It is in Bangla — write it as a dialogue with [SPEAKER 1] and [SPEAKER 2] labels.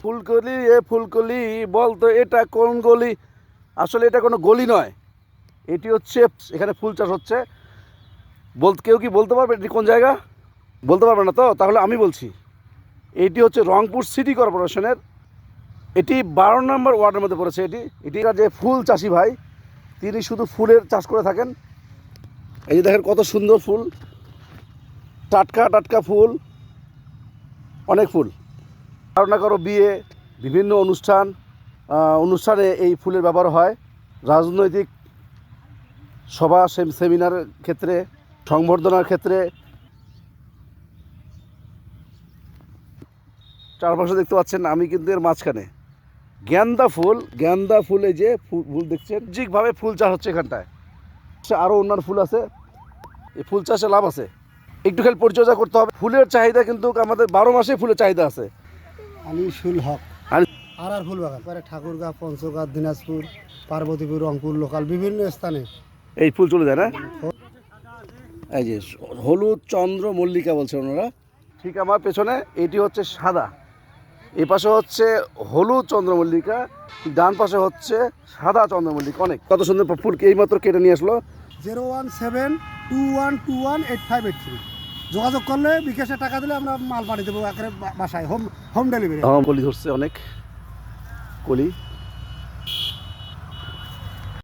[SPEAKER 1] ফুলকলি এ ফুলকলি বলতো এটা কোন গলি? আসলে এটা কোনো গলি নয়, এটি হচ্ছে এখানে ফুল চাষ হচ্ছে। কেউ কি বলতে পারবে এটি কোন জায়গা? বলতে পারবে না তো? তাহলে আমি বলছি, এটি হচ্ছে রংপুর সিটি কর্পোরেশনের, এটি 12 নম্বর ওয়ার্ডের মধ্যে পড়েছে। এটি যে ফুল চাষি ভাই, তিনি শুধু ফুলের চাষ করে থাকেন। এই যে দেখেন কত সুন্দর ফুল, টাটকা টাটকা ফুল, অনেক ফুল। কারো না কারো বিয়ে, বিভিন্ন অনুষ্ঠানে এই ফুলের ব্যবহার হয়। রাজনৈতিক সভা সেমিনারের ক্ষেত্রে, সংবর্ধনার ক্ষেত্রে। চারপাশে দেখতে পাচ্ছেন, আমি কিন্তু এর মাঝখানে গেন্দা ফুল, এই যে ফুল দেখছেন, ঠিকভাবে ফুল চাষ হচ্ছে এখানটায়। আরও অন্যান্য ফুল আছে, এই ফুল চাষে লাভ আছে, একটু খালি পরিচর্যা করতে হবে। ফুলের চাহিদা কিন্তু আমাদের 12 মাসে ফুলের চাহিদা আছে।
[SPEAKER 2] আনিসুল হক আর ফুল বাগান পরে ঠাকুরগাঁ, পঞ্চগড়, দিনাজপুর, পার্বতীপুর, রংপুর লোকাল বিভিন্ন স্থানে
[SPEAKER 1] এই ফুল চলে যায় না? এই যে হলুদ চন্দ্র মল্লিকা বলছে ওনারা। ঠিক আমার পেছনে এটি হচ্ছে সাদা, এই পাশে হচ্ছে হলুদ চন্দ্রমল্লিকা, ডান পাশে হচ্ছে সাদা চন্দ্রমল্লিকা। অনেক কত সুন্দর ফুল, এইমাত্র কেটে নিয়ে আসলো।
[SPEAKER 2] 01721218583 যোগাযোগ করলে বিকাশে টাকা দিলে আমরা মাল পাঠিয়ে দেবো একেবারে বাসায়, হোম ডেলিভারি।
[SPEAKER 1] কলি ধরছে অনেক কলি।